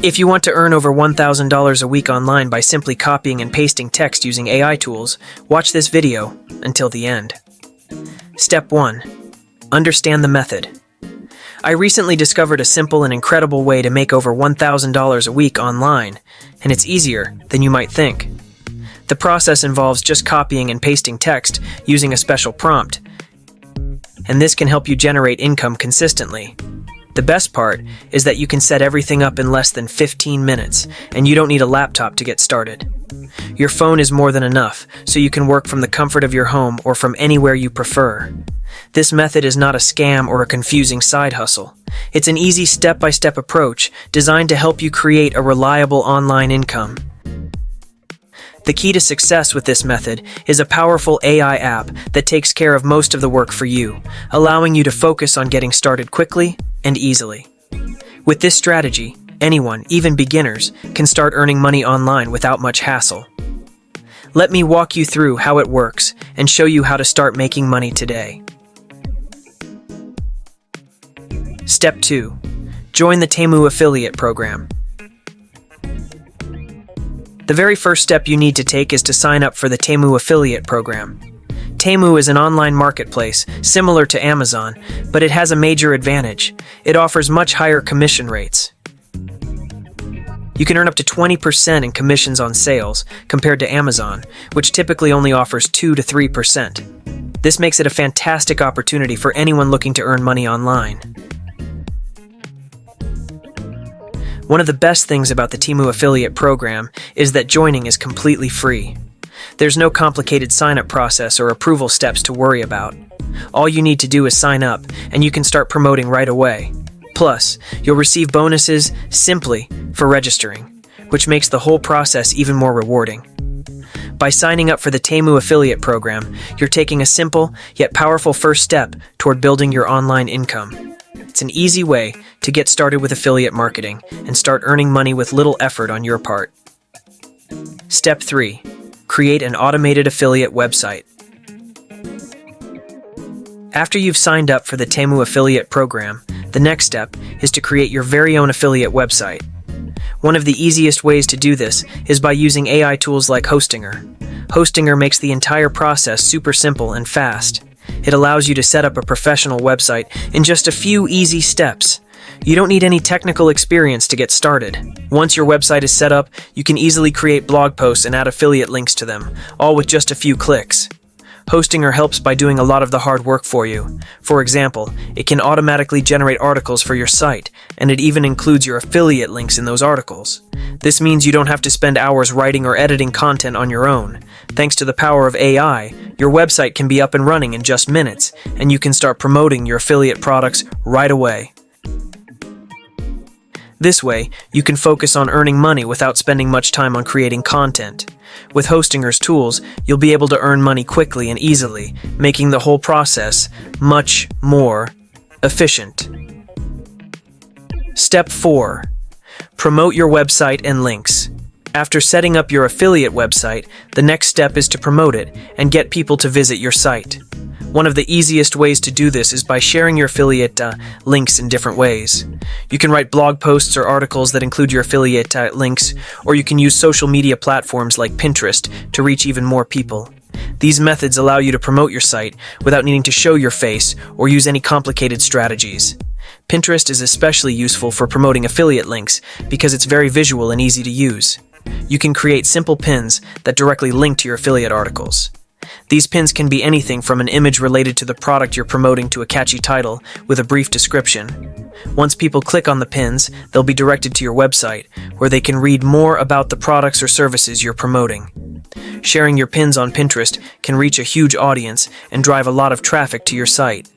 If you want to earn over $1,000 a week online by simply copying and pasting text using AI tools, watch this video until the end. Step 1. Understand the method. I recently discovered a simple and incredible way to make over $1,000 a week online, and it's easier than you might think. The process involves just copying and pasting text using a special prompt, and this can help you generate income consistently. The best part is that you can set everything up in less than 15 minutes, and you don't need a laptop to get started. Your phone is more than enough, so you can work from the comfort of your home or from anywhere you prefer. This method is not a scam or a confusing side hustle. It's an easy step-by-step approach designed to help you create a reliable online income. The key to success with this method is a powerful AI app that takes care of most of the work for you, allowing you to focus on getting started quickly and easily. With this strategy, anyone, even beginners, can start earning money online without much hassle. Let me walk you through how it works and show you how to start making money today. Step 2. Join the TEMU affiliate program. The very first step you need to take is to sign up for the TEMU affiliate program. TEMU is an online marketplace similar to Amazon, but it has a major advantage. It offers much higher commission rates. You can earn up to 20% in commissions on sales compared to Amazon, which typically only offers 2 to 3%. This makes it a fantastic opportunity for anyone looking to earn money online. One of the best things about the TEMU affiliate program is that joining is completely free. There's no complicated sign-up process or approval steps to worry about. All you need to do is sign up, and you can start promoting right away. Plus, you'll receive bonuses simply for registering, which makes the whole process even more rewarding. By signing up for the TEMU affiliate program, you're taking a simple yet powerful first step toward building your online income. It's an easy way to get started with affiliate marketing and start earning money with little effort on your part. Step 3. Create an automated affiliate website. After you've signed up for the TEMU affiliate program, the next step is to create your very own affiliate website. One of the easiest ways to do this is by using AI tools like Hostinger. Hostinger makes the entire process super simple and fast. It allows you to set up a professional website in just a few easy steps. You don't need any technical experience to get started. Once your website is set up, you can easily create blog posts and add affiliate links to them, all with just a few clicks. Hostinger helps by doing a lot of the hard work for you. For example, it can automatically generate articles for your site, and it even includes your affiliate links in those articles. This means you don't have to spend hours writing or editing content on your own. Thanks to the power of AI, your website can be up and running in just minutes, and you can start promoting your affiliate products right away. This way, you can focus on earning money without spending much time on creating content. With Hostinger's tools, you'll be able to earn money quickly and easily, making the whole process much more efficient. Step 4. Promote your website and links. After setting up your affiliate website, the next step is to promote it and get people to visit your site. One of the easiest ways to do this is by sharing your affiliate links in different ways. You can write blog posts or articles that include your affiliate links, or you can use social media platforms like Pinterest to reach even more people. These methods allow you to promote your site without needing to show your face or use any complicated strategies. Pinterest is especially useful for promoting affiliate links because it's very visual and easy to use. You can create simple pins that directly link to your affiliate articles. These pins can be anything from an image related to the product you're promoting to a catchy title with a brief description. Once people click on the pins, they'll be directed to your website, where they can read more about the products or services you're promoting. Sharing your pins on Pinterest can reach a huge audience and drive a lot of traffic to your site.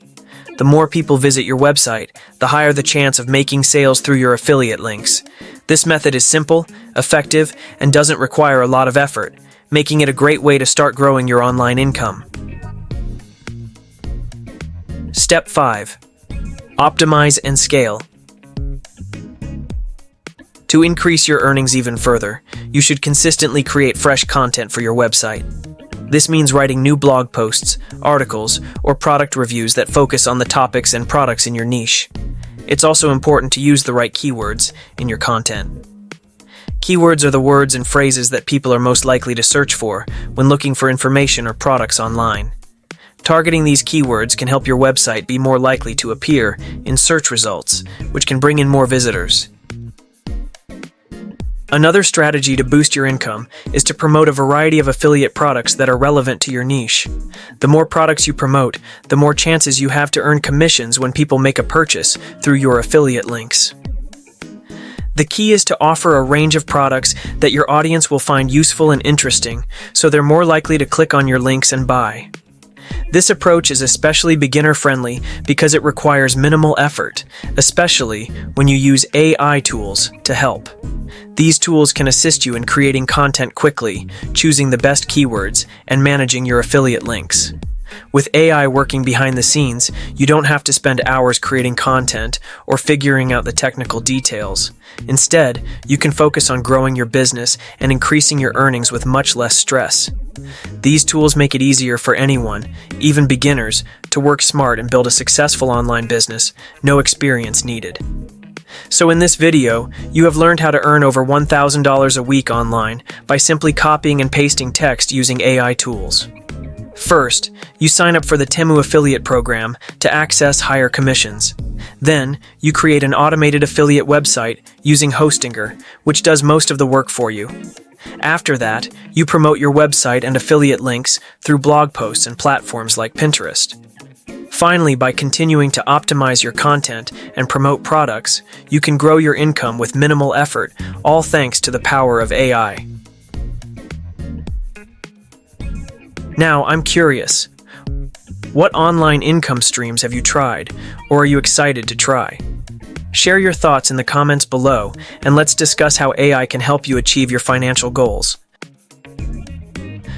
The more people visit your website, the higher the chance of making sales through your affiliate links. This method is simple, effective, and doesn't require a lot of effort, making it a great way to start growing your online income. Step 5. Optimize and scale. To increase your earnings even further, you should consistently create fresh content for your website. This means writing new blog posts, articles, or product reviews that focus on the topics and products in your niche. It's also important to use the right keywords in your content. Keywords are the words and phrases that people are most likely to search for when looking for information or products online. Targeting these keywords can help your website be more likely to appear in search results, which can bring in more visitors. Another strategy to boost your income is to promote a variety of affiliate products that are relevant to your niche. The more products you promote, the more chances you have to earn commissions when people make a purchase through your affiliate links. The key is to offer a range of products that your audience will find useful and interesting, so they're more likely to click on your links and buy. This approach is especially beginner-friendly because it requires minimal effort, especially when you use AI tools to help. These tools can assist you in creating content quickly, choosing the best keywords, and managing your affiliate links. With AI working behind the scenes, you don't have to spend hours creating content or figuring out the technical details. Instead, you can focus on growing your business and increasing your earnings with much less stress. These tools make it easier for anyone, even beginners, to work smart and build a successful online business, no experience needed. So in this video, you have learned how to earn over $1,000 a week online by simply copying and pasting text using AI tools. First, you sign up for the TEMU affiliate program to access higher commissions. Then, you create an automated affiliate website using Hostinger, which does most of the work for you. After that, you promote your website and affiliate links through blog posts and platforms like Pinterest. Finally, by continuing to optimize your content and promote products, you can grow your income with minimal effort, all thanks to the power of AI. Now, I'm curious. What online income streams have you tried, or are you excited to try? Share your thoughts in the comments below, and let's discuss how AI can help you achieve your financial goals.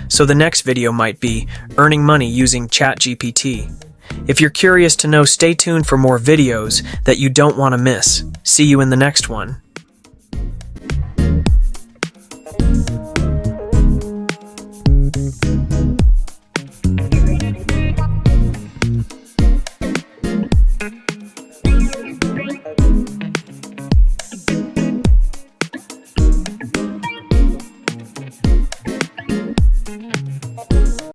So the next video might be earning money using ChatGPT. If you're curious to know, stay tuned for more videos that you don't want to miss. See you in the next one.